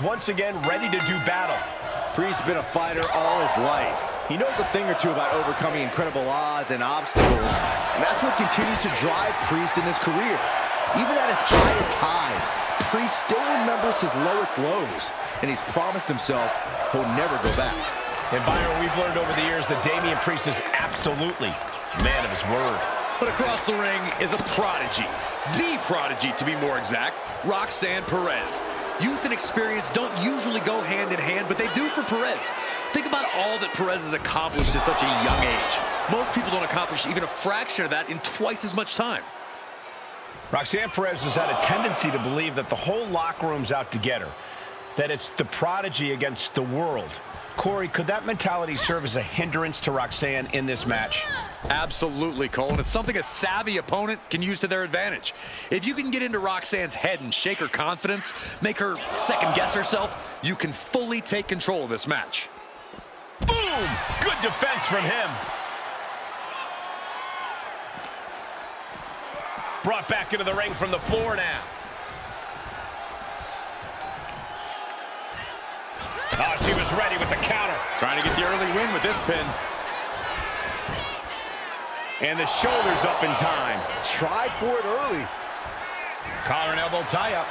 Once again, ready to do battle. Priest's been a fighter all his life. He knows a thing or two about overcoming incredible odds and obstacles, and that's what continues to drive Priest in his career. Even at his highest highs, Priest still remembers his lowest lows, and he's promised himself he'll never go back. And Byron, we've learned over the years that Damein Priest is absolutely a man of his word. But across the ring is a prodigy. The prodigy, to be more exact, Roxanne Perez. Youth and experience don't usually go hand in hand, but they do for Perez. Think about all that Perez has accomplished at such a young age. Most people don't accomplish even a fraction of that in twice as much time. Roxanne Perez has had a tendency to believe that the whole locker room's out to get her, that it's the prodigy against the world. Corey, could that mentality serve as a hindrance to Roxanne in this match? Absolutely, Cole, and it's something a savvy opponent can use to their advantage. If you can get into Roxanne's head and shake her confidence, make her second-guess herself, you can fully take control of this match. Boom! Good defense from him. Brought back into the ring from the floor now. Oh, she was ready with the counter. Trying to get the early win with this pin. And the shoulders up in time. Tried for it early. Collar and elbow tie-up.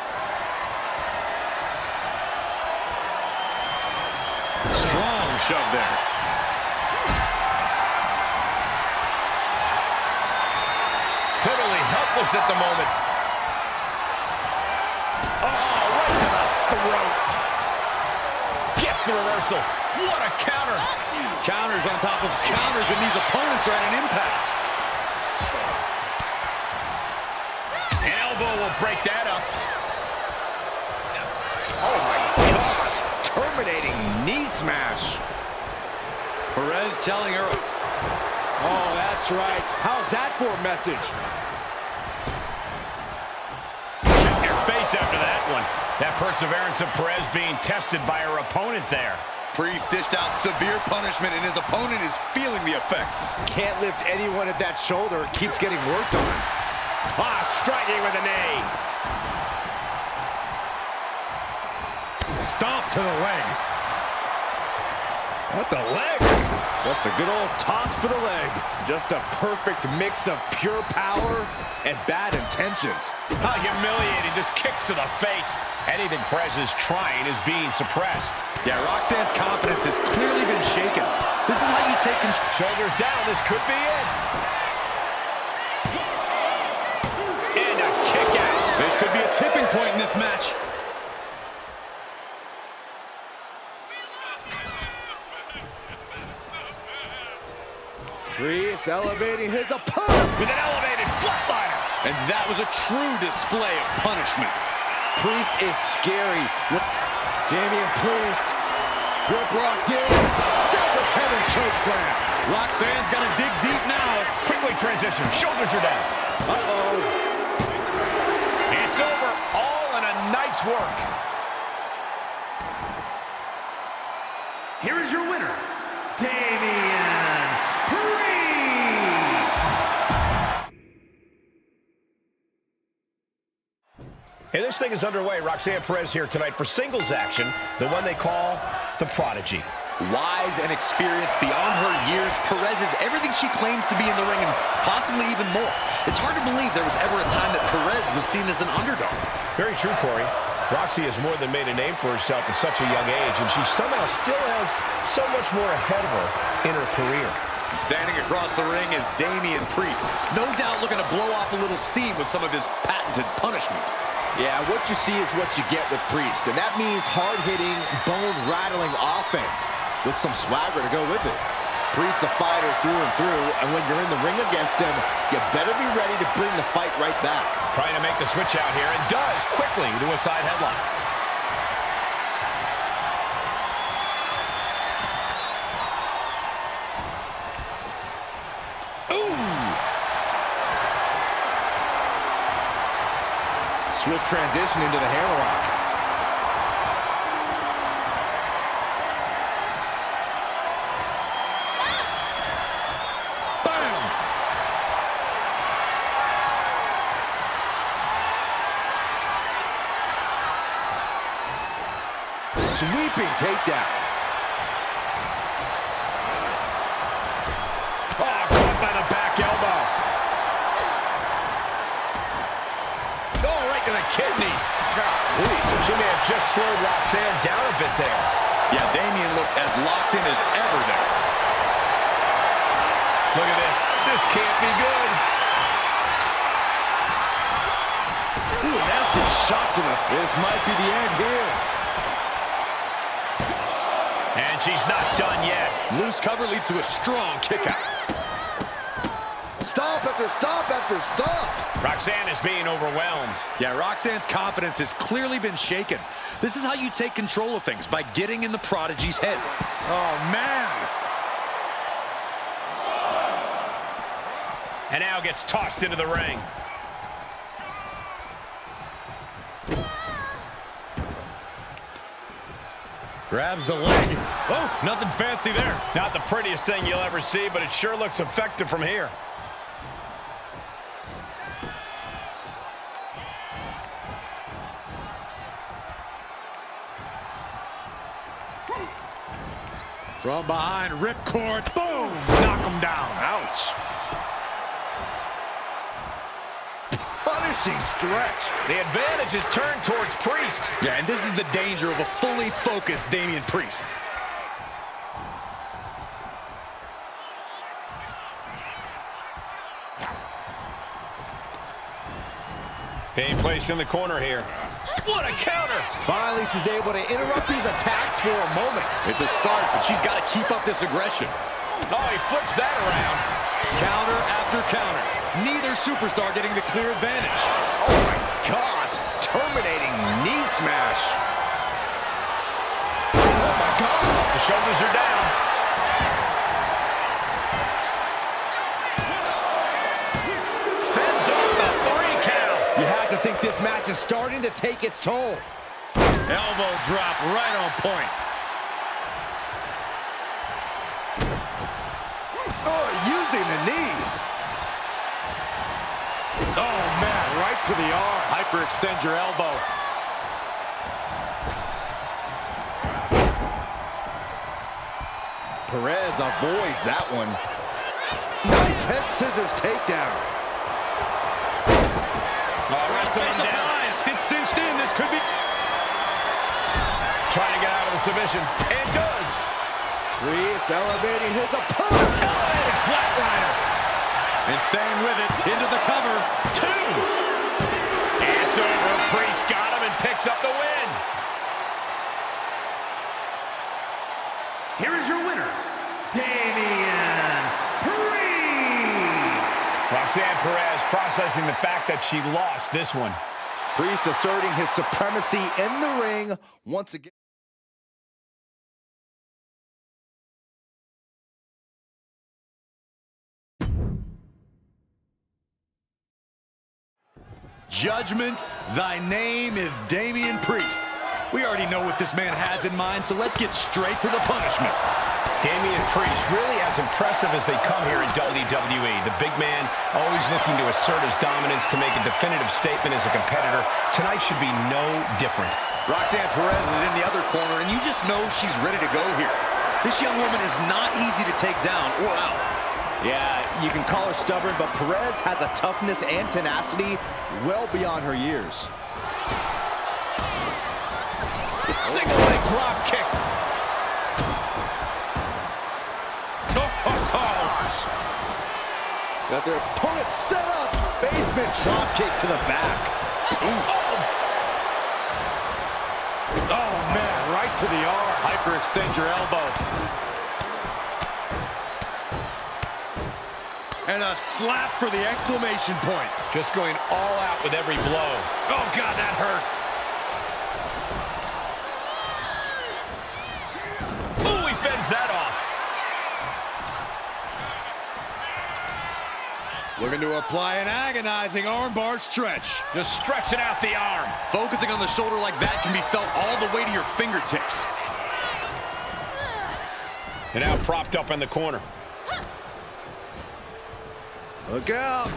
Strong shove there. Totally helpless at the moment. Oh, right to the throat. Gets the reversal. What a counter. Counters on top of counters, and these opponents are at an impasse. An elbow will break that up. Oh my gosh, terminating knee smash. Perez telling her. Oh, that's right. How's that for a message? Check your face after that one. That perseverance of Perez being tested by her opponent there. Priest dished out severe punishment, and his opponent is feeling the effects. Can't lift anyone at that shoulder. Keeps getting worked on. Ah, striking with a knee. Stomp to the leg. What the leg? Just a good old toss for the leg. Just a perfect mix of pure power and bad intentions. How humiliating. Just kicks to the face. Anything Perez is trying is being suppressed. Yeah, Roxanne's confidence has clearly been shaken. This is how you take control. Shoulders down. This could be it. And a kick out. This could be a tipping point in this match. Priest elevating his opponent with an elevated flatliner. And that was a true display of punishment. Priest is scary. Damein Priest, grip locked in, seventh heaven chokeslam. Roxanne's got to dig deep now. Quickly transition, shoulders are down. Uh-oh. It's over, all in a nice work. Here is your winner, Damein Priest. Hey, this thing is underway. Roxanne Perez here tonight for singles action, the one they call the Prodigy. Wise and experienced beyond her years, Perez is everything she claims to be in the ring and possibly even more. It's hard to believe there was ever a time that Perez was seen as an underdog. Very true, Corey. Roxy has more than made a name for herself at such a young age, and she somehow still has so much more ahead of her in her career. Standing across the ring is Damein Priest, no doubt looking to blow off a little steam with some of his patented punishment. Yeah, what you see is what you get with Priest, and that means hard-hitting, bone-rattling offense with some swagger to go with it. Priest's a fighter through and through, and when you're in the ring against him, you better be ready to bring the fight right back. Trying to make the switch out here, and does quickly to a side headlock. Swift transition into the hammerlock. Bam! sweeping takedown. Oh, caught by the back elbow. Oh, right to the kidneys. Golly. She may have just slowed Roxanne down a bit there. Yeah, Damein looked as locked in as ever there. Look at this. This can't be good. Ooh, nasty shot to the... This might be the end here. And she's not done yet. Loose cover leads to a strong kick out. Stomp after stomp after stomp. Roxanne is being overwhelmed. Yeah, Roxanne's confidence has clearly been shaken. This is how you take control of things, by getting in the prodigy's head. Oh, man. And now gets tossed into the ring. Grabs the leg. Oh, nothing fancy there. Not the prettiest thing you'll ever see, but it sure looks effective from here. From behind, ripcord, boom, knock him down. Ouch. Punishing stretch. The advantage is turned towards Priest. Yeah, and this is the danger of a fully focused Damein Priest. Being placed in the corner here. What a counter! Finally, she's able to interrupt these attacks for a moment. It's a start, but she's got to keep up this aggression. Oh, he flips that around. Counter after counter. Neither superstar getting the clear advantage. Oh my gosh, terminating knee smash. Oh my God. The shoulders are down. Fends off the 3 count. You have to think this match is starting to take its toll. Elbow drop right on point. Oh, using the knee. Oh, man. Right to the arm. Hyperextend your elbow. Perez avoids that one. Nice head scissors takedown. Wrestling him down. It's cinched in. This could be... Trying to get out of the submission. And does. Priest elevating his opponent. Elevated flatliner. And staying with it. Into the cover. 2. It's over. Priest got him and picks up the win. Here is your winner, Damein Priest. Roxanne Perez processing the fact that she lost this one. Priest asserting his supremacy in the ring once again. Judgment, thy name is Damein Priest. We already know what this man has in mind, so let's get straight to the punishment. Damein Priest, really as impressive as they come here in WWE. The big man always looking to assert his dominance to make a definitive statement as a competitor. Tonight should be no different. Roxanne Perez is in the other corner, and you just know she's ready to go here. This young woman is not easy to take down or out. Yeah, you can call her stubborn, but Perez has a toughness and tenacity well beyond her years. Single leg drop kick. Got their opponent set up. Basement drop kick to the back. Oh, man, right to the arm. Hyperextend your elbow. And a slap for the exclamation point. Just going all out with every blow. Oh, God, that hurt. Ooh, he fends that off. Looking to apply an agonizing armbar stretch. Just stretching out the arm. Focusing on the shoulder like that can be felt all the way to your fingertips. And now propped up in the corner. Look out.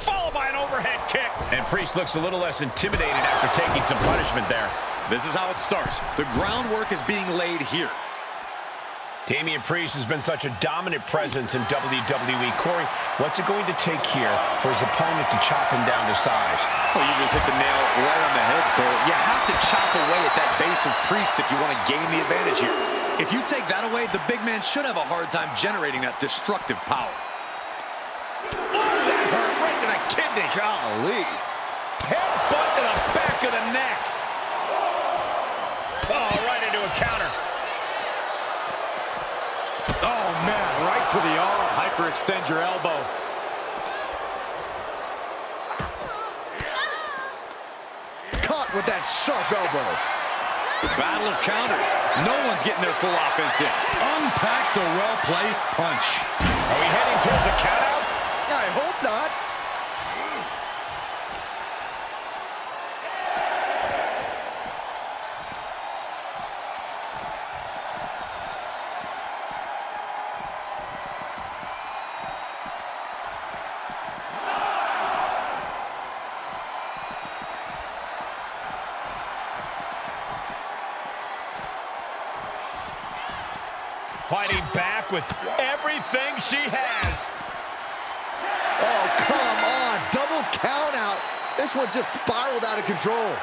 Followed by an overhead kick. And Priest looks a little less intimidated after taking some punishment there. This is how it starts. The groundwork is being laid here. Damein Priest has been such a dominant presence in WWE. Corey, what's it going to take here for his opponent to chop him down to size? Well, you just hit the nail right on the head, Cole. You have to chop away at that base of Priest if you want to gain the advantage here. If you take that away, the big man should have a hard time generating that destructive power. Oh, that hurt right to the kidney. Golly. Headbutt to the back of the neck. Oh, right into a counter. Oh, man, right to the arm. Hyperextend your elbow. Caught with that sharp elbow. Battle of counters. No one's getting their full offense in. Unpacks a well-placed punch. Are we heading towards a countout? I hope not. Fighting back with everything she has. Oh, come on. Double count out. This one just spiraled out of control.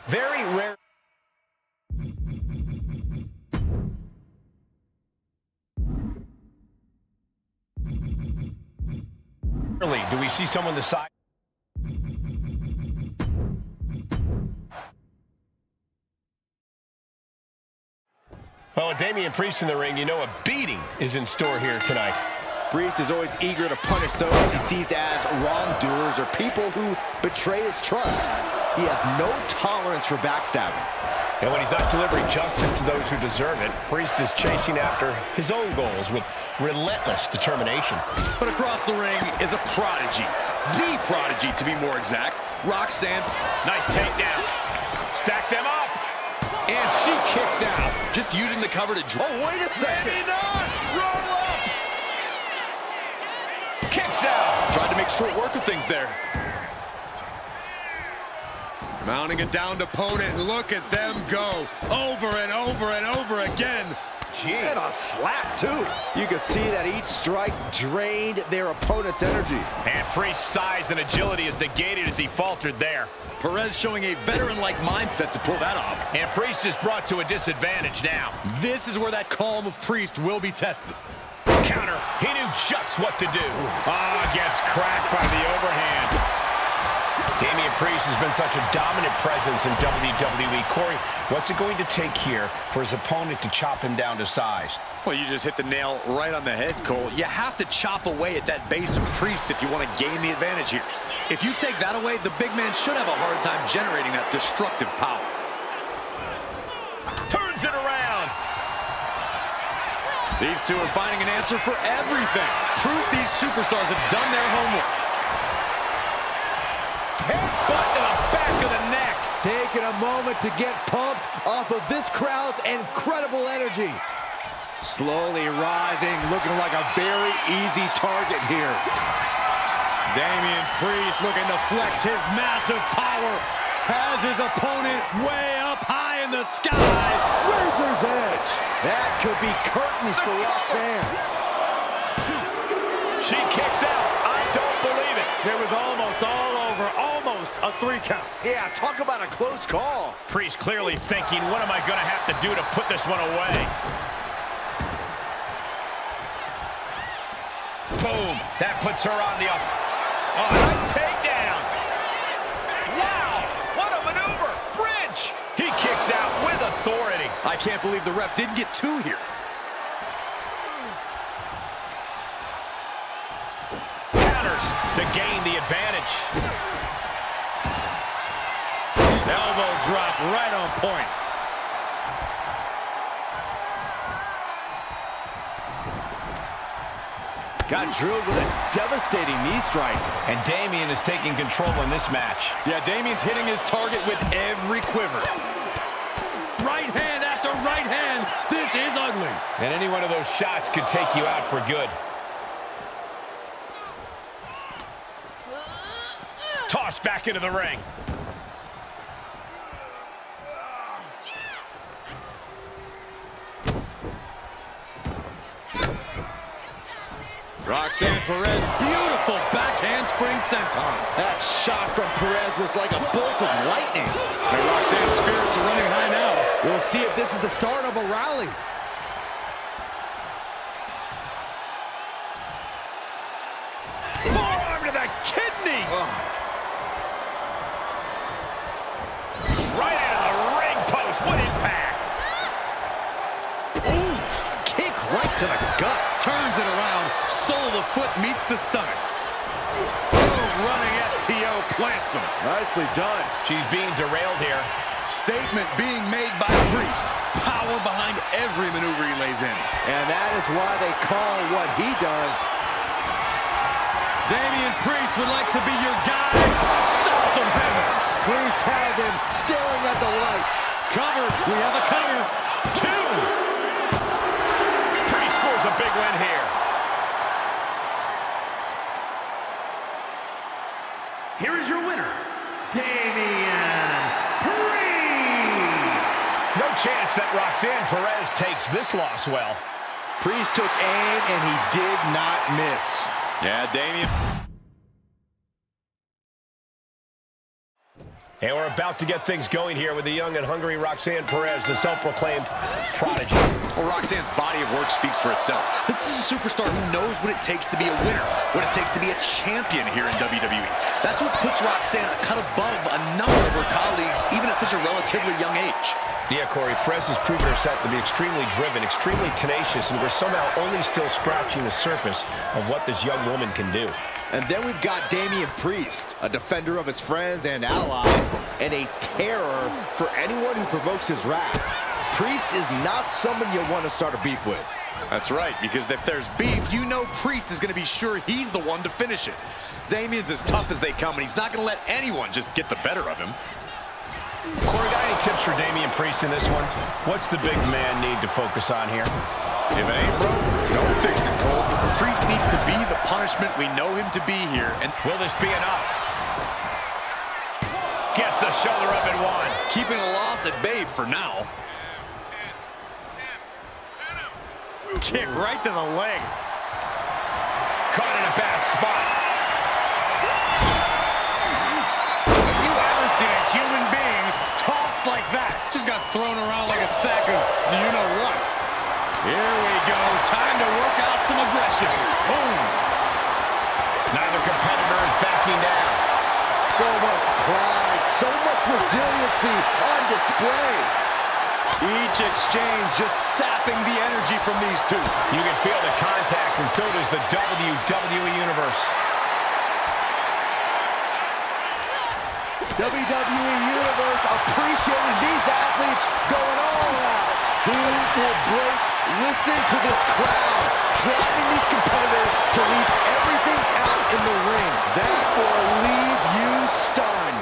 Very rare. Rarely do we see someone the size. Well, with Damein Priest in the ring, you know a beating is in store here tonight. Priest is always eager to punish those he sees as wrongdoers or people who betray his trust. He has no tolerance for backstabbing. And when he's not delivering justice to those who deserve it, Priest is chasing after his own goals with relentless determination. But across the ring is a prodigy. The prodigy, to be more exact. Roxanne. Nice takedown. Stack them up. And she kicks out. Just using the cover to... Oh, wait a second. Maybe not. Roll up. Kicks out. Tried to make short work of things there. Mounting a downed opponent, and look at them go. Over and over and over again. Jeez. And a slap, too. You can see that each strike drained their opponent's energy. And Priest's size and agility is negated as he faltered there. Perez showing a veteran-like mindset to pull that off. And Priest is brought to a disadvantage now. This is where that calm of Priest will be tested. Counter. He knew just what to do. Gets cracked by the overhand. Damein Priest has been such a dominant presence in WWE. Corey, what's it going to take here for his opponent to chop him down to size? Well, you just hit the nail right on the head, Cole. You have to chop away at that base of Priest if you want to gain the advantage here. If you take that away, the big man should have a hard time generating that destructive power. Turns it around. These two are finding an answer for everything. Proof these superstars have done their homework. Headbutt to the back of the neck. Taking a moment to get pumped off of this crowd's incredible energy. Slowly rising, looking like a very easy target here. Damein Priest looking to flex his massive power. Has his opponent way up high in the sky. Razor's edge. That could be curtains for Roxanne. She kicks out. I don't believe it. It was almost all over, almost a 3 count. Yeah, talk about a close call. Priest clearly thinking, what am I going to have to do to put this one away? Boom. That puts her on the up. Oh, nice takedown. Wow. What a maneuver. I can't believe the ref didn't get two here. Counters to gain the advantage. Elbow drop right on point. Got drilled with a devastating knee strike. And Damein is taking control in this match. Yeah, Damein's hitting his target with every quiver. Right hand after right hand. This is ugly. And any one of those shots could take you out for good. Tossed back into the ring. Roxanne Perez, beautiful backhand spring senton. That shot from Perez was like a bolt of lightning. And Roxanne's spirits are running high now. We'll see if this is the start of a rally. Forearm to the kidneys. Right into the ring post. What impact! Oof, kick right to the gut. Turns it around. Sole of the foot meets the stomach. Boom, running STO plants him. Nicely done. She's being derailed here. Statement being made by Priest. Power behind every maneuver he lays in. And that is why they call what he does. Damein Priest would like to be your guide south of heaven. Priest has him staring at the lights. Cover. We have a cover. Two. Priest scores a big win here. Here is your winner, Damein Priest. No chance that Roxanne Perez takes this loss well. Priest took aim and he did not miss. Yeah, Damein. And we're about to get things going here with the young and hungry Roxanne Perez, the self-proclaimed prodigy. Well, Roxanne's body of work speaks for itself. This is a superstar who knows what it takes to be a winner, what it takes to be a champion here in WWE. That's what puts Roxanne a cut above a number of her colleagues, even at such a relatively young age. Yeah, Corey, Perez has proven herself to be extremely driven, extremely tenacious, and we're somehow only still scratching the surface of what this young woman can do. And then we've got Damein Priest, a defender of his friends and allies, and a terror for anyone who provokes his wrath. Priest is not someone you want to start a beef with. That's right, because if there's beef, you know Priest is going to be sure he's the one to finish it. Damien's as tough as they come, and he's not going to let anyone just get the better of him. Corey, got any tips for Damein Priest in this one? What's the big man need to focus on here? If it ain't broke, don't fix it, Cole. Priest needs to be the punishment we know him to be here. And will this be enough? Gets the shoulder up and one. Keeping a loss at bay for now. Kick right to the leg. Caught in a bad spot. Have you ever seen a human being tossed like that? Just got thrown around like a sack of you-know-what. Here we go. Time to work out some aggression. Boom. Neither competitor is backing down. So much pride, so much resiliency on display. Each exchange just sapping the energy from these two. You can feel the contact, and so does the WWE Universe. WWE Universe appreciating these athletes going all out. Who will break? Listen to this crowd driving these competitors to leave everything out in the ring. That will leave you stunned.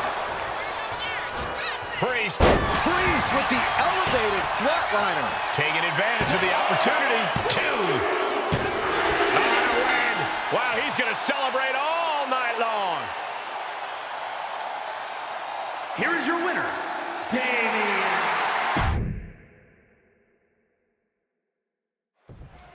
Priest. Priest with the elevated flatliner. Taking advantage of the opportunity. Two. On a win. Wow, he's going to celebrate all night long. Here is your winner, Damein.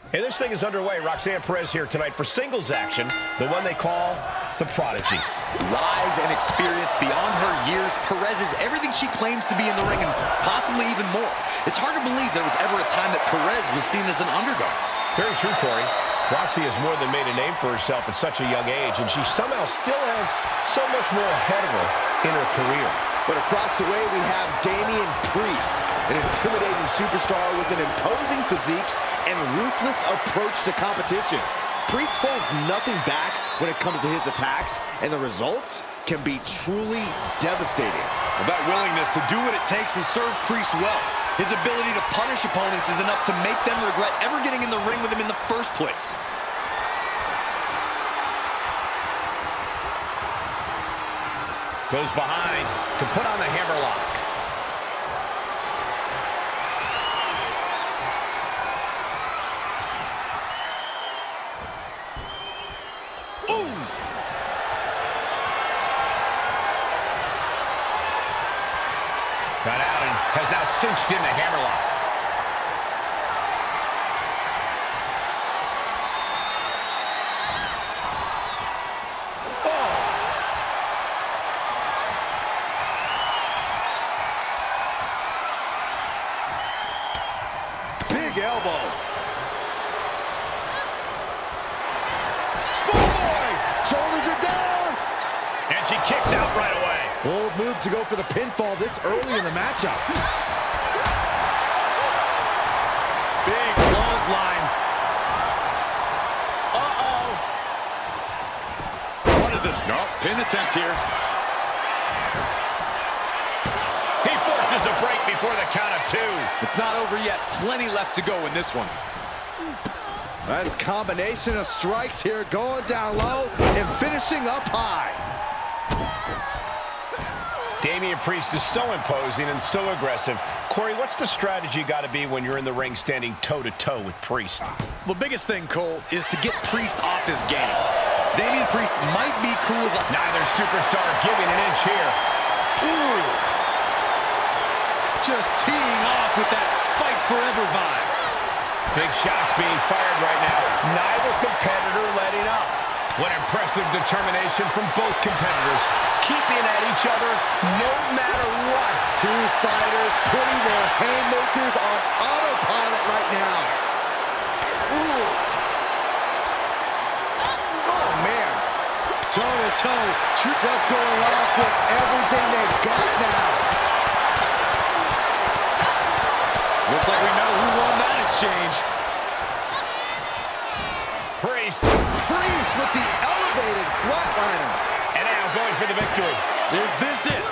Hey, this thing is underway. Roxanne Perez here tonight for singles action, the one they call the Prodigy. Rise and experience beyond her years. Perez is everything she claims to be in the ring and possibly even more. It's hard to believe there was ever a time that Perez was seen as an underdog. Very true, Corey. Roxy has more than made a name for herself at such a young age, and she somehow still has so much more ahead of her in her career. But across the way, we have Damein Priest, an intimidating superstar with an imposing physique and ruthless approach to competition. Priest holds nothing back when it comes to his attacks, and the results can be truly devastating. Well, that willingness to do what it takes has served Priest well. His ability to punish opponents is enough to make them regret ever getting in the ring with him in the first place. Goes behind to put on the hammerlock. Got out and has now cinched in the hammerlock. Oh! Big elbow. Schoolboy! Shoulders are down. And she kicks out right away. Bold move to go for the pinfall this early in the matchup. Big clothesline. Uh-oh. Wanted this. No, pin attempt here. He forces a break before the count of 2. It's not over yet. Plenty left to go in this one. Nice combination of strikes here, going down low and finishing up high. Damein Priest is so imposing and so aggressive. Corey, what's the strategy got to be when you're in the ring standing toe-to-toe with Priest? The biggest thing, Cole, is to get Priest off his game. Damein Priest might be cool as a... Neither superstar giving an inch here. Ooh. Just teeing off with that fight forever vibe. Big shots being fired right now. Neither competitor letting up. What impressive determination from both competitors, keeping at each other no matter what. Two fighters putting their haymakers on autopilot right now. Ooh. Oh, man. Toe-to-toe. Just going off with everything they've got now. Looks like we know who won that exchange. Priest. Priest with the elevated flatliner. And now going for the victory. Is this it?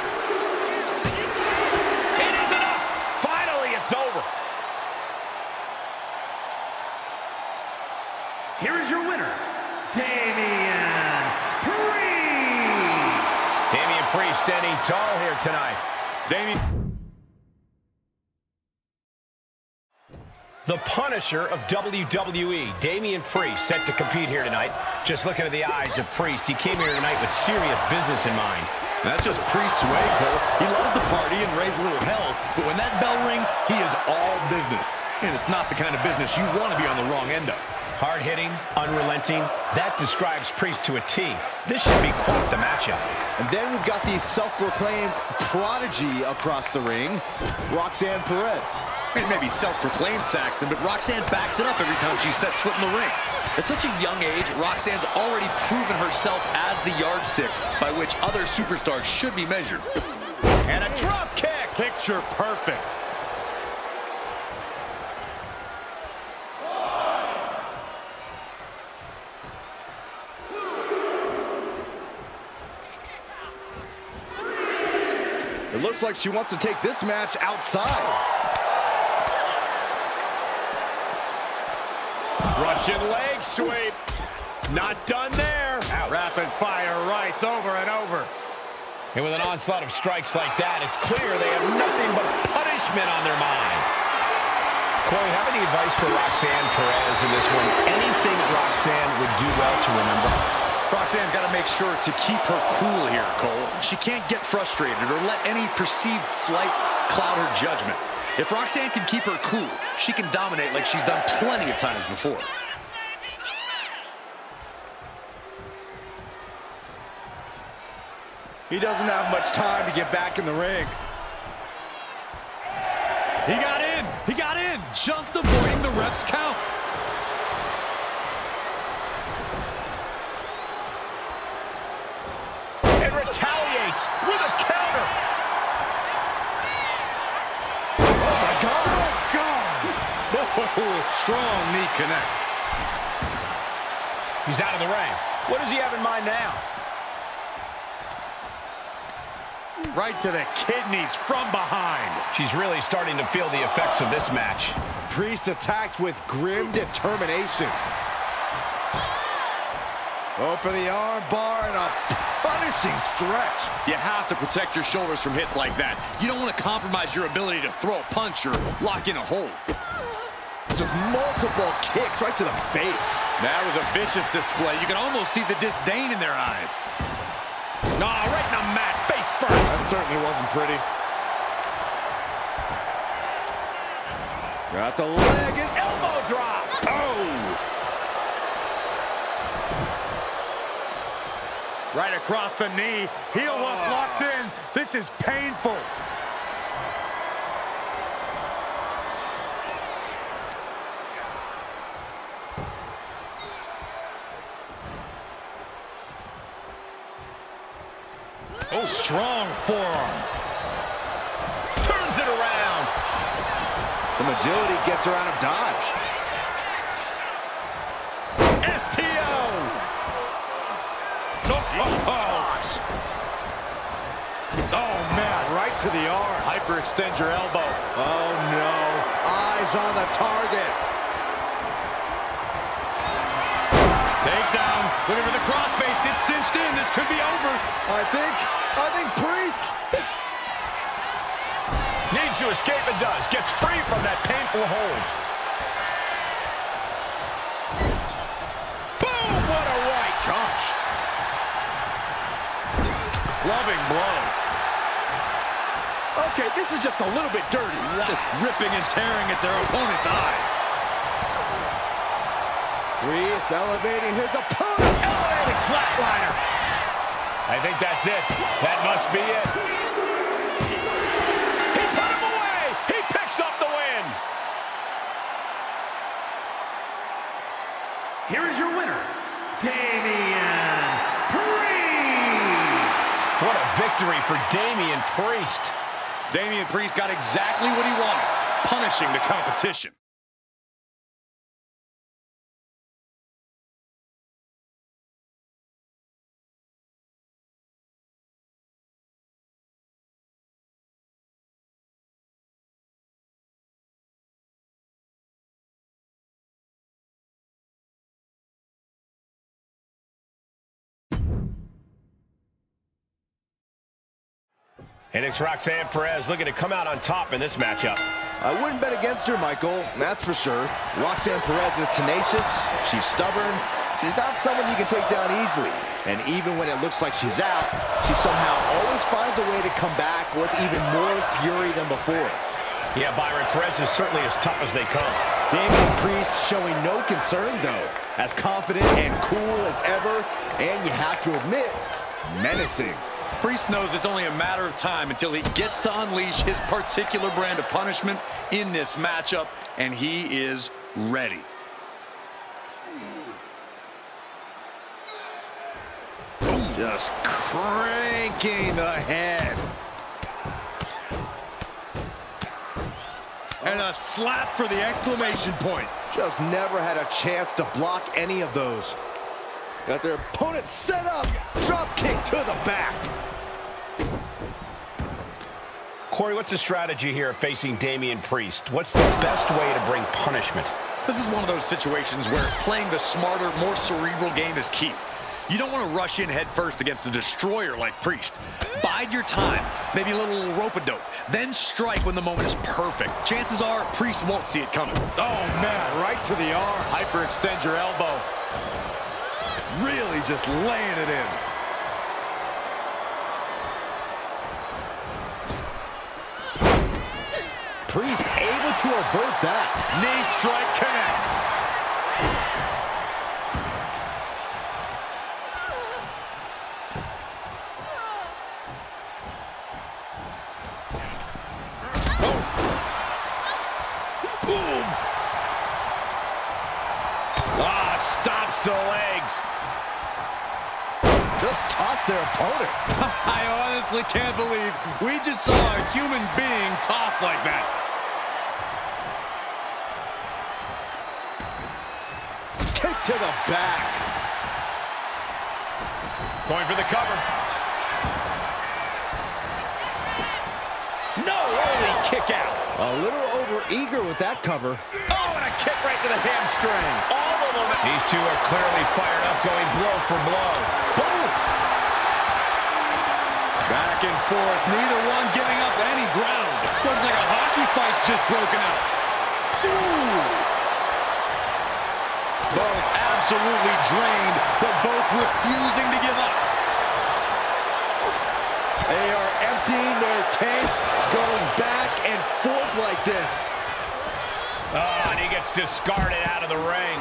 It is enough. Finally, it's over. Here is your winner, Damein Priest. Damein Priest standing tall here tonight. The Punisher of WWE, Damein Priest, set to compete here tonight. Just looking at the eyes of Priest, he came here tonight with serious business in mind. That's just Priest's way, Cole. He loves to party and raise a little hell, but when that bell rings, he is all business. And it's not the kind of business you want to be on the wrong end of. Hard-hitting, unrelenting, that describes Priest to a T. This should be quite the matchup. And then we've got the self-proclaimed prodigy across the ring, Roxanne Perez. It may be self-proclaimed, Saxton, but Roxanne backs it up every time she sets foot in the ring. At such a young age, Roxanne's already proven herself as the yardstick by which other superstars should be measured. And a drop kick! Picture perfect. It looks like she wants to take this match outside. Russian leg sweep. Not done there. Rapid fire rights over and over. And with an onslaught of strikes like that, it's clear they have nothing but punishment on their mind. Corey, have any advice for Roxanne Perez in this one? Anything Roxanne would do well to remember? Roxanne's got to make sure to keep her cool here, Cole. She can't get frustrated or let any perceived slight cloud her judgment. If Roxanne can keep her cool, she can dominate like she's done plenty of times before. He doesn't have much time to get back in the ring. He got in! He got in! Just avoiding the ref's count. And retaliates with a counter. Oh, my God. Oh, strong knee connects. He's out of the ring. What does he have in mind now? Right to the kidneys from behind. She's really starting to feel the effects of this match. Priest attacked with grim determination. Go for the arm bar and a punishing stretch. You have to protect your shoulders from hits like that. You don't want to compromise your ability to throw a punch or lock in a hold. Just multiple kicks right to the face. That was a vicious display. You can almost see the disdain in their eyes. Nah, right in the mat, face first. That certainly wasn't pretty. Got the leg and elbow drop. Oh! Right across the knee. Heel hook locked in. This is painful. Oh, strong forearm. Turns it around. Some agility gets her out of dodge. STO. Oh, man. Right to the arm. Hyperextend your elbow. Oh, no. Eyes on the target. Takedown. Looking for the crossface. Gets cinched in. This could be over. I think Priest is... Needs to escape and does. Gets free from that painful hold. Boom! What a right. Gosh. Clubbing blow. Okay, this is just a little bit dirty. Just ripping and tearing at their opponent's eyes. Priest elevating his opponent. Elevated flatliner. I think that's it. That must be it. He put him away. He picks up the win. Here is your winner, Damein Priest. What a victory for Damein Priest. Damein Priest got exactly what he wanted, punishing the competition. And it's Roxanne Perez looking to come out on top in this matchup. I wouldn't bet against her, Michael. That's for sure. Roxanne Perez is tenacious. She's stubborn. She's not someone you can take down easily. And even when it looks like she's out, she somehow always finds a way to come back with even more fury than before. Yeah, Byron, Perez is certainly as tough as they come. Damein Priest showing no concern, though. As confident and cool as ever. And you have to admit, menacing. Priest knows it's only a matter of time until he gets to unleash his particular brand of punishment in this matchup, and he is ready. Just cranking the head. And a slap for the exclamation point. Just never had a chance to block any of those. Got their opponent set up. Drop kick to the back. Corey, what's the strategy here facing Damein Priest? What's the best way to bring punishment? This is one of those situations where playing the smarter, more cerebral game is key. You don't want to rush in head first against a destroyer like Priest. Bide your time, maybe a little rope-a-dope, then strike when the moment is perfect. Chances are Priest won't see it coming. Oh, man, right to the arm. Hyperextend your elbow. Really just laying it in. Priest able to avert that. Knee strike connects. Stops to the legs. Just tossed their opponent. I honestly can't believe we just saw a human being tossed like that. to the back. Going for the cover. No, early kick out. A little over-eager with that cover. Oh, and a kick right to the hamstring. All the moment. These two are clearly fired up, going blow for blow. Boom. Back and forth, neither one giving up any ground. Looks like a hockey fight's just broken out. Ooh. Both absolutely drained, but both refusing to give up. They are emptying their tanks, going back and forth like this. Oh, and he gets discarded out of the ring.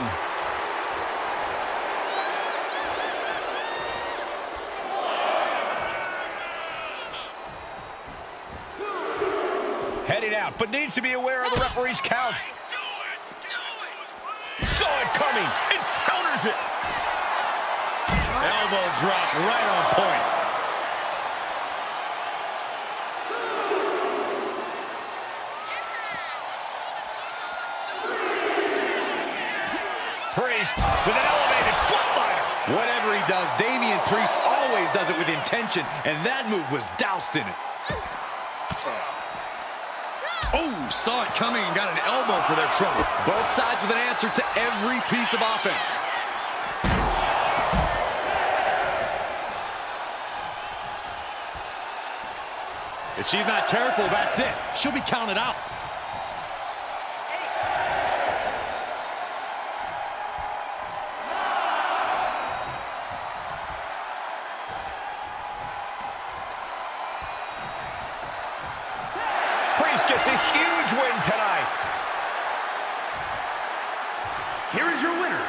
Heading out, but needs to be aware of the referee's count. Saw it coming, and counters it. Elbow drop right on point. Priest with an elevated flatliner. Whatever he does, Damein Priest always does it with intention, and that move was doused in it. Oh, saw it coming and got an elbow for their trouble. Both sides with an answer to every piece of offense. If she's not careful, that's it. She'll be counted out. Priest gets a huge win tonight. Here is your winner,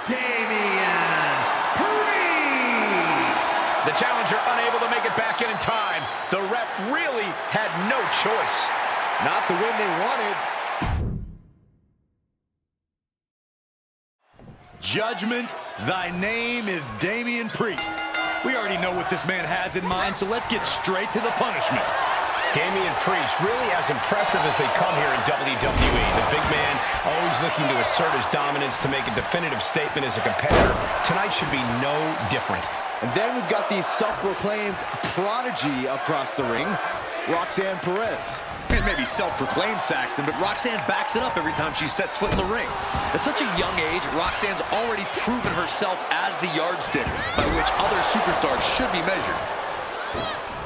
Damein Priest. The challenger unable to make it back in time. The ref really had no choice. Not the win they wanted. Judgment, thy name is Damein Priest. We already know what this man has in mind, so let's get straight to the punishment. Damein Priest, really as impressive as they come here in WWE. The big man always looking to assert his dominance to make a definitive statement as a competitor. Tonight should be no different. And then we've got the self-proclaimed prodigy across the ring, Roxanne Perez. It may be self-proclaimed, Saxton, but Roxanne backs it up every time she sets foot in the ring. At such a young age, Roxanne's already proven herself as the yardstick by which other superstars should be measured.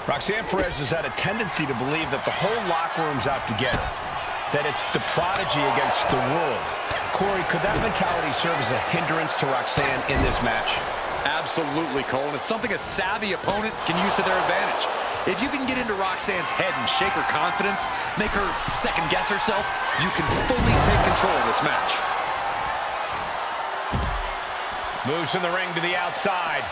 Roxanne Perez has had a tendency to believe that the whole locker room's out to get her, that it's the prodigy against the world. Corey, could that mentality serve as a hindrance to Roxanne in this match? Absolutely, Cole, and it's something a savvy opponent can use to their advantage. If you can get into Roxanne's head and shake her confidence, make her second-guess herself, you can fully take control of this match. Moves from the ring to the outside.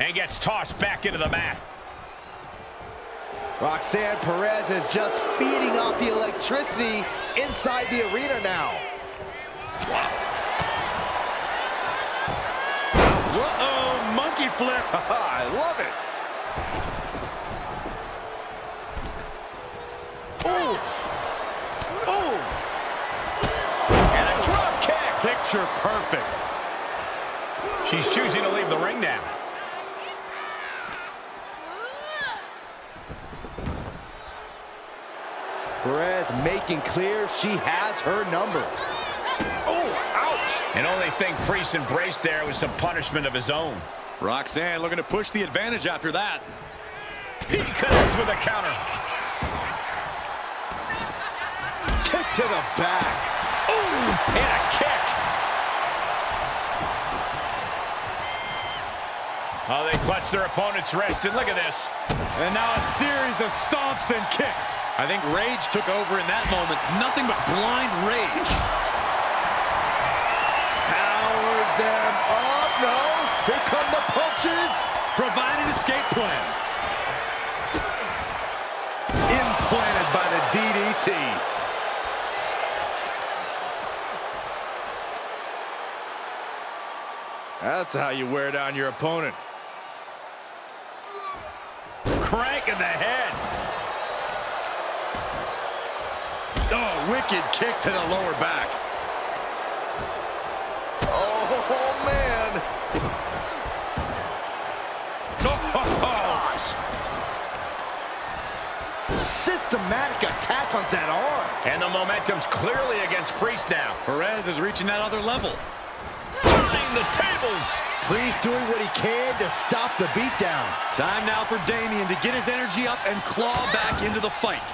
And gets tossed back into the mat. Roxanne Perez is just feeding off the electricity inside the arena now. Wow. Uh-oh, monkey flip. I love it. Oof. Ooh. And a drop kick. Picture perfect. She's choosing to leave the ring now. Perez making clear she has her number. Oh, ouch. And only thing Priest embraced there was some punishment of his own. Roxanne looking to push the advantage after that. He connects with a counter. Kick to the back. Ooh, and a kick. Oh, they clutch their opponent's wrist, and look at this. And now a series of stomps and kicks. I think rage took over in that moment. Nothing but blind rage. Powered them up. No. Here come the punches. Provide an escape plan. Implanted by the DDT. That's how you wear down your opponent. crank in the head. Oh, wicked kick to the lower back. Oh, man. Gosh. Systematic attack on that arm. And the momentum's clearly against Priest now. Perez is reaching that other level. Turning the tables. Priest doing what he can to stop the beatdown. Time now for Damein to get his energy up and claw back into the fight.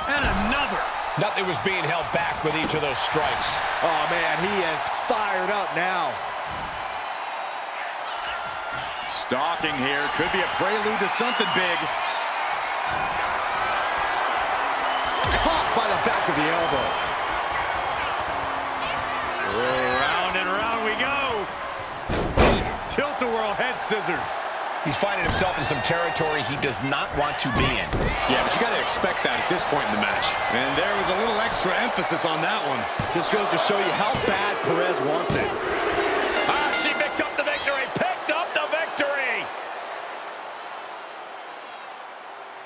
And another. Nothing was being held back with each of those strikes. Oh, man, he is fired up now. Stalking here. Could be a prelude to something big. Caught by the back of the elbow. Round and round we go. Tilt-a-whirl head scissors. He's finding himself in some territory he does not want to be in. Yeah, but you got to expect that at this point in the match. And there was a little extra emphasis on that one. Just goes to show you how bad Perez wants it. Ah, she picked up the victory. Picked up the victory.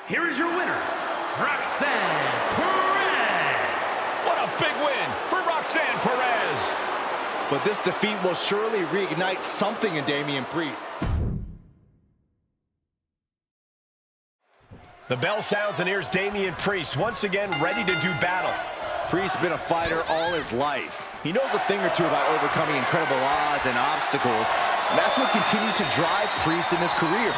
Here is your winner, Roxanne Perez. What a big win for Roxanne Perez. But this defeat will surely reignite something in Damein Priest. The bell sounds and here's Damein Priest once again ready to do battle. Priest's been a fighter all his life. He knows a thing or two about overcoming incredible odds and obstacles. And that's what continues to drive Priest in his career.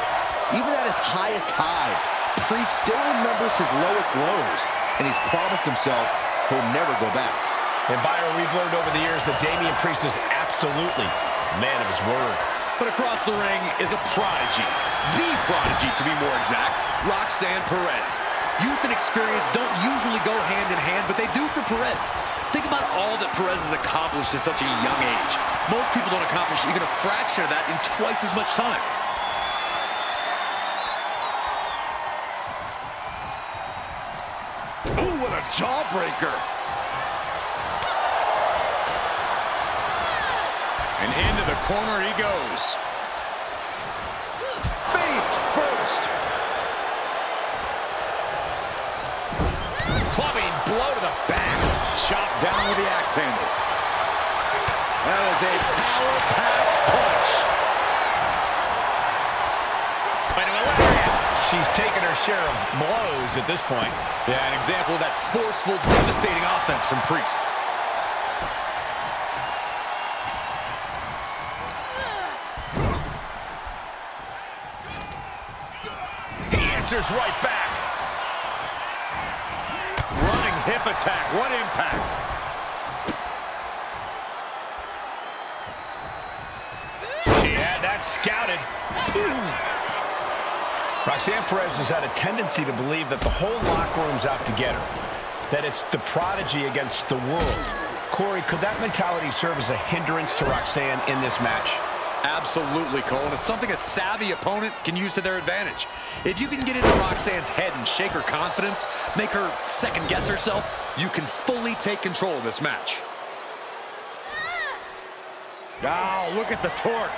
Even at his highest highs, Priest still remembers his lowest lows. And he's promised himself he'll never go back. And Byron, we've learned over the years that Damein Priest is absolutely a man of his word. But across the ring is a prodigy. The prodigy, to be more exact, Roxanne Perez. Youth and experience don't usually go hand in hand, but they do for Perez. Think about all that Perez has accomplished at such a young age. Most people don't accomplish even a fraction of that in twice as much time. Ooh, what a jawbreaker. And into the corner he goes. Face first. Clubbing blow to the back. Chopped down with the axe handle. That is a power-packed punch. Into a lariat. She's taken her share of blows at this point. Yeah, an example of that forceful, devastating offense from Priest. Answers right back. Running hip attack. What impact. She had that scouted. Roxanne Perez has had a tendency to believe that the whole locker room's out to get her. That it's the prodigy against the world. Corey, could that mentality serve as a hindrance to Roxanne in this match? Absolutely, Cole. And it's something a savvy opponent can use to their advantage. If you can get into Roxanne's head and shake her confidence, make her second-guess herself, you can fully take control of this match. Oh, look at the torque.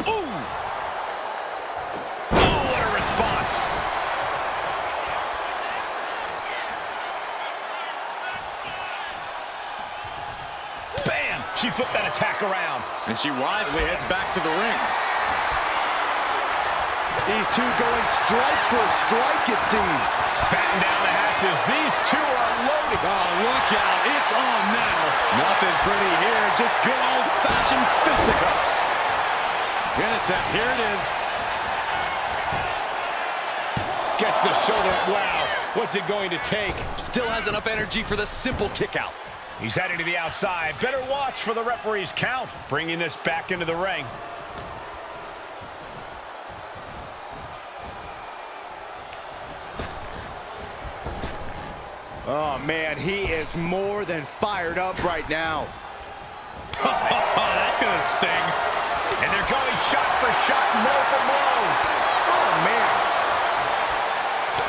Ooh! Oh, what a response! Bam! She flipped that attack around. And she wisely heads back to the ring. These two going strike for strike, it seems. Batten down the hatches. These two are loaded. Oh, look out. It's on now. Nothing pretty here. Just good old-fashioned fisticuffs. Pin attempt. Here it is. Gets the shoulder. Wow. What's it going to take? Still has enough energy for the simple kick out. He's heading to the outside. Better watch for the referee's count. Bringing this back into the ring. Oh, man, he is more than fired up right now. That's going to sting. And they're going shot for shot, blow for blow. Oh, man.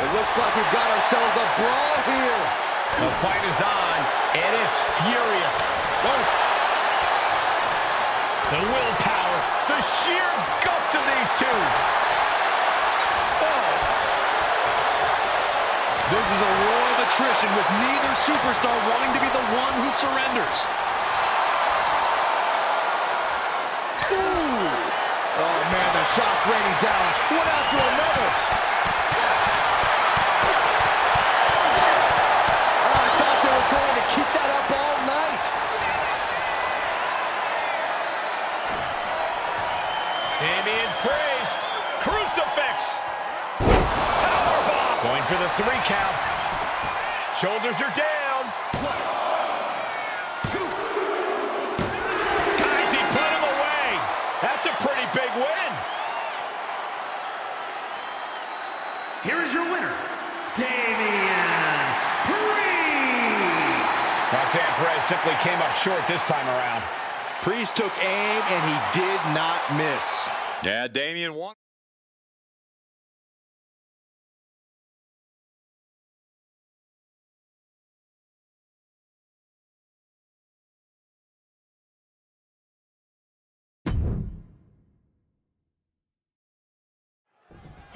It looks like we've got ourselves a brawl here. The fight is on, and it's furious. Oh. The willpower, the This is a war of attrition with neither superstar wanting to be the one who surrenders. Ooh! Oh, man, the shots raining down, one after another. Oh, I thought they were going to keep that up all night. Damein Priest, crucifix. Powerbomb. Going for the 3 count. Shoulders are down. 1, 2. Guys, he put him away. That's a pretty big win. Here is your winner, Damein Priest. Roxanne Perez simply came up short this time around. Priest took aim, and he did not miss. Yeah, Damein won.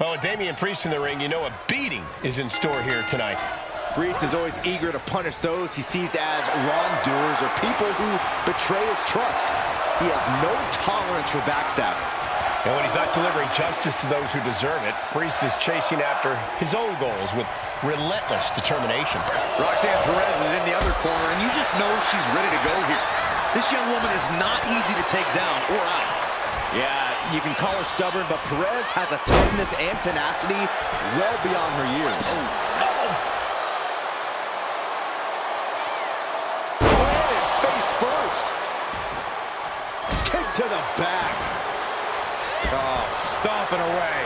Well, with Damein Priest in the ring, you know a beating is in store here tonight. Priest is always eager to punish those he sees as wrongdoers or people who betray his trust. He has no tolerance for backstabbing. And when he's not delivering justice to those who deserve it, Priest is chasing after his own goals with relentless determination. Roxanne Perez is in the other corner, and you just know she's ready to go here. This young woman is not easy to take down or out. Yeah, you can call her stubborn, but Perez has a toughness and tenacity well beyond her years. Planted face first. Kick to the back. Oh, stomping away.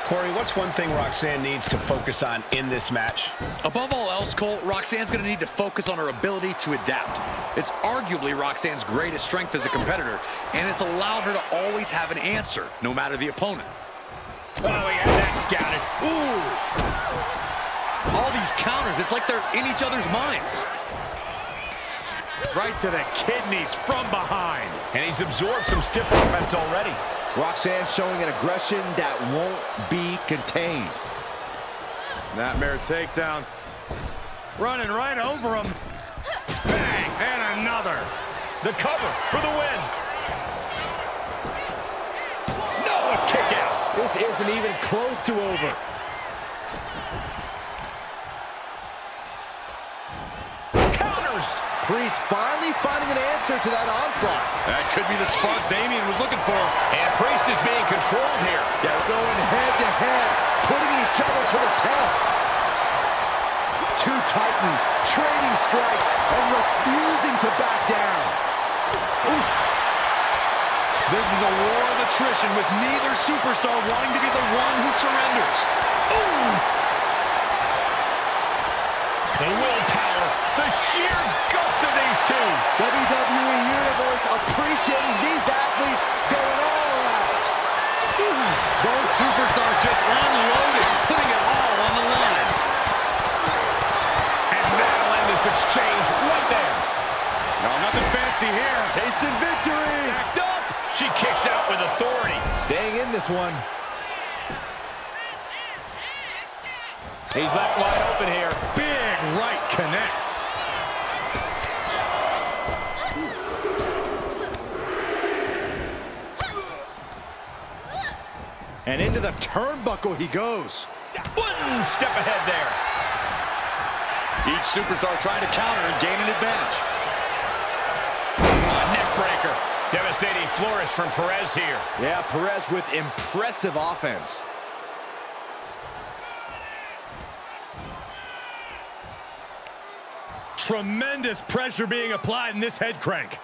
Corey, what's one thing Roxanne needs to focus on in this match? Above all else, Cole, Roxanne's going to need to focus on her ability to adapt. It's arguably Roxanne's greatest strength as a competitor, and it's allowed her to always have an answer, no matter the opponent. Oh, he had that scouted. Ooh! All these counters, it's like they're in each other's minds. Right to the kidneys from behind. And he's absorbed some stiff offense already. Roxanne showing an aggression that won't be contained. Snapmare takedown. Running right over him. Bang! And another. The cover for the win. No, a kick out. This isn't even close to over. Counters. Priest finally finding an answer to that onslaught. That could be the spark Damein was looking for. And Priest is being controlled here. They're going head to head, putting each other to the test. Two titans trading strikes and refusing to back down. Oof. This is a war of attrition with neither superstar wanting to be the one who surrenders. Ooh! The willpower, the sheer guts of these two. WWE Universe appreciating these athletes going all out. Both superstars just unloading, putting it all on the line. And that'll end this exchange right there. No, nothing fancy here. Tasting victory. Backed up. She kicks out with authority. Staying in this one. He's left wide open here. Big right connects. And into the turnbuckle he goes. One step ahead there. Each superstar trying to counter and gain an advantage. Neck breaker. Devastating flourish from Perez here. Yeah, Perez with impressive offense. Tremendous pressure being applied in this head crank.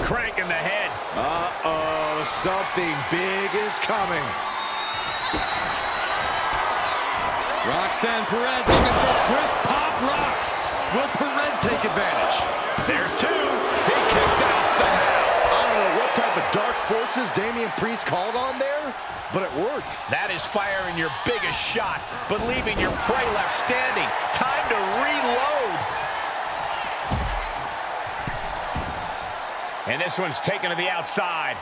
Crank in the head. Uh-oh, something big is coming. Roxanne Perez looking for with pop rocks. Will Perez take advantage? There's two. He kicks out somehow. I don't know what type of dark forces Damein Priest called on there, but it worked. That is firing your biggest shot, but leaving your prey left standing. Time to reload. And this one's taken to the outside.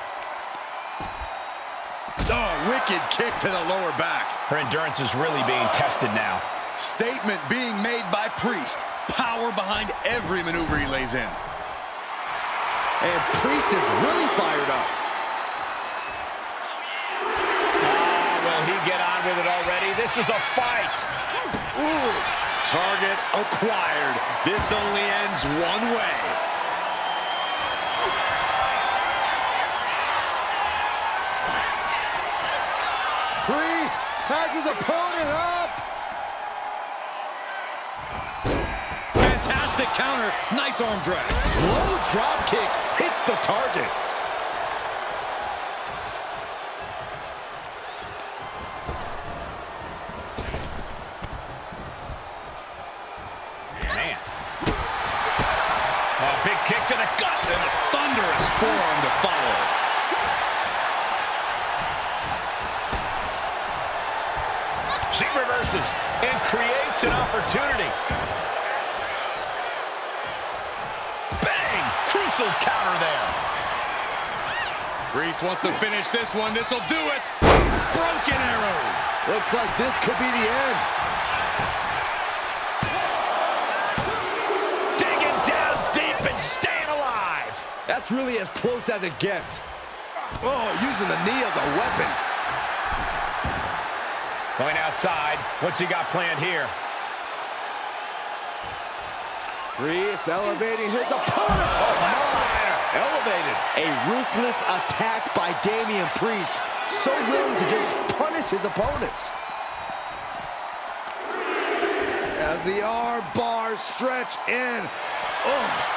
Oh, wicked kick to the lower back. Her endurance is really being tested now. Statement being made by Priest. Power behind every maneuver he lays in. And Priest is really fired up. Will he get on with it already? This is a fight. Ooh. Target acquired. This only ends one way. Priest has his opponent up. Fantastic counter. Nice arm drag. Low drop kick hits the target. Man. Oh, big kick to the gut. And a thunderous forearm to follow. She reverses and creates an opportunity. Bang! Crucial counter there. Priest wants to finish this one. This'll do it. Broken arrow. Looks like this could be the end. Digging down deep and staying alive. That's really as close as it gets. Oh, using the knee as a weapon. Going outside. What's he got planned here? Priest elevating his opponent. Oh, my. Elevated. A ruthless attack by Damein Priest. So willing to just punish his opponents. As the arm bars stretch in. Oh.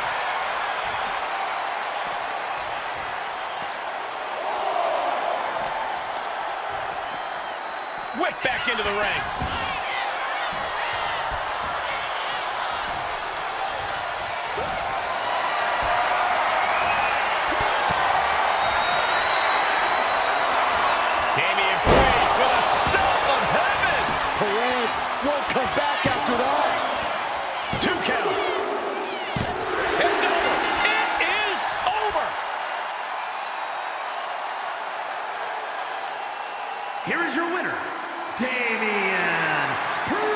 Whip back into the ring. Damein Priest with a sound of heaven. Perez won't come back after that. 2 count. It's over. It is over. Here is your winner, Damein Priest.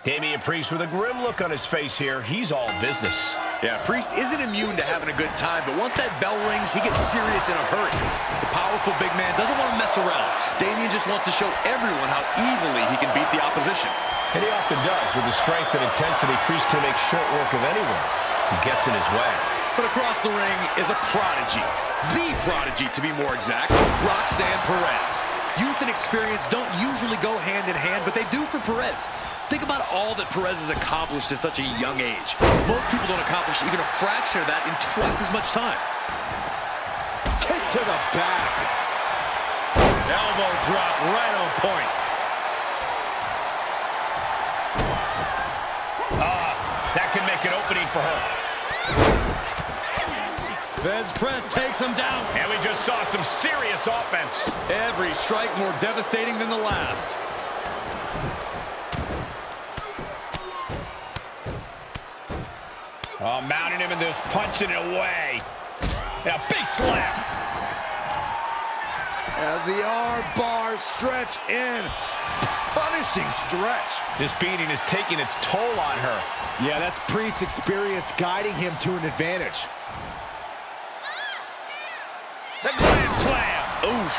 Damein Priest with a grim look on his face here. He's all business. Yeah, Priest isn't immune to having a good time, but once that bell rings, he gets serious in a hurry. The powerful big man doesn't want to mess around. Damein just wants to show everyone how easily he can beat the opposition. And he often does. With the strength and intensity, Priest can make short work of anyone who gets in his way. But across the ring is a prodigy. The prodigy, to be more exact, Roxanne Perez. Youth and experience don't usually go hand in hand, but they do for Perez. Think about all that Perez has accomplished at such a young age. Most people don't accomplish even a fraction of that in twice as much time. Kick to the back. Elbow drop right on point. That can make an opening for her. Fez press takes him down. And we just saw some serious offense. Every strike more devastating than the last. Oh, mounting him and just punching it away. And a big slap. As the arm bars stretch in. Punishing stretch. This beating is taking its toll on her. Yeah, that's Priest's experience guiding him to an advantage. The Grand Slam. Oof.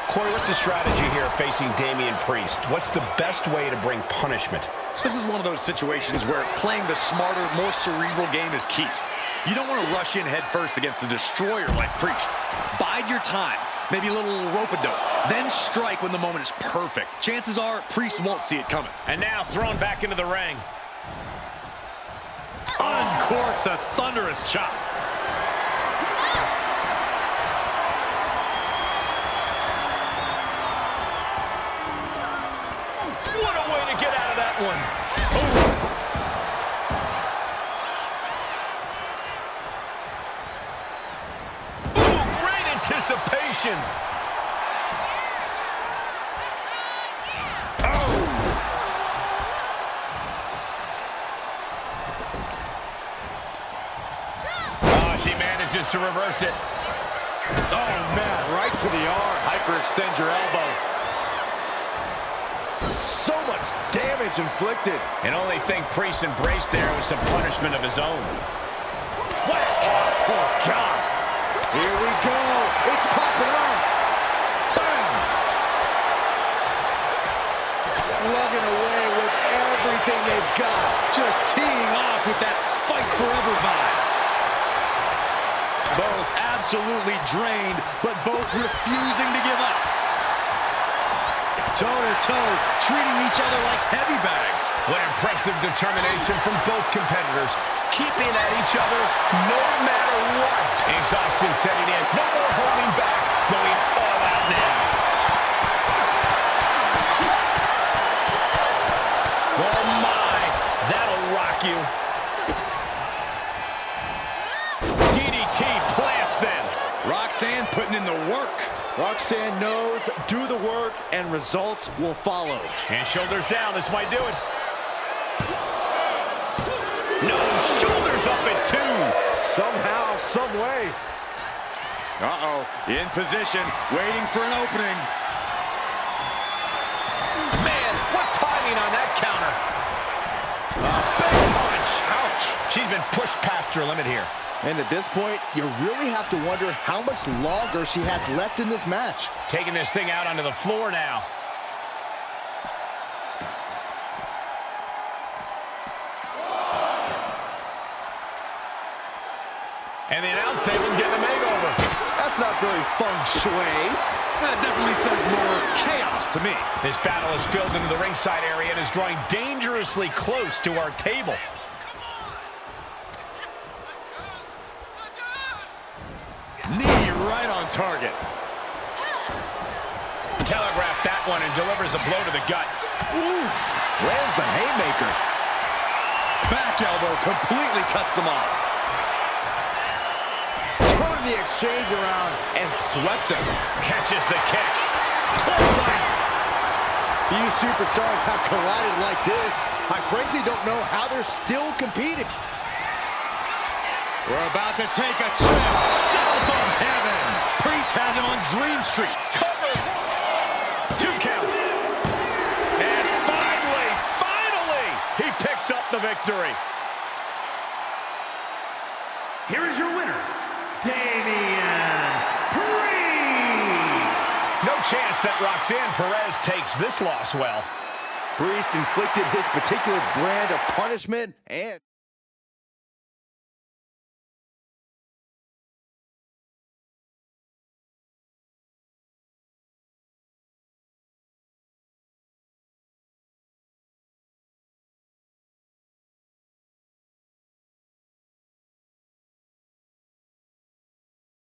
Corey, what's the strategy here facing Damein Priest? What's the best way to bring punishment? This is one of those situations where playing the smarter, more cerebral game is key. You don't want to rush in head first against a destroyer like Priest. Bide your time, maybe a little rope-a-dope, then strike when the moment is perfect. Chances are Priest won't see it coming. And now thrown back into the ring. Uncorks a thunderous chop. What a way to get out of that one. Ooh, great anticipation. manages to reverse it. Oh, man, right to the arm. Hyperextend your elbow. So much damage inflicted. And only thing Priest embraced there was some punishment of his own. Whack! Oh, God. Here we go. It's popping off. Bam! Slugging away with everything they've got. Just teeing off with that fight forever vibe. Both absolutely drained, but both refusing to give up. Toe-to-toe, treating each other like heavy bags. What impressive determination from both competitors, keeping at each other no matter what. Exhaustion setting in, no more holding back, going all out now. Oh my, that'll rock you. DDT plants them. Roxanne putting in the work. Roxanne knows, do the work, and results will follow. And shoulders down, this might do it. No, shoulders up at 2. Somehow, some way. Uh-oh, in position, waiting for an opening. Man, what timing on that counter. Big punch. Ouch. She's been pushed past her limit here. And at this point, you really have to wonder how much longer she has left in this match. Taking this thing out onto the floor now. And the announce table's getting a makeover. That's not very feng shui. That definitely says more chaos to me. This battle has spilled into the ringside area and is drawing dangerously close to our table. Knee right on target. Telegraphed that one and delivers a blow to the gut. Oof! Lands the haymaker. Back elbow completely cuts them off. Turned the exchange around and swept them. Catches the kick. Clothesline. Few superstars have collided like this. I frankly don't know how they're still competing. We're about to take a trip south of heaven. Priest has him on Dream Street. Covered. 2 count. And finally, he picks up the victory. Here is your winner, Damein Priest. No chance that Roxanne Perez takes this loss well. Priest inflicted his particular brand of punishment and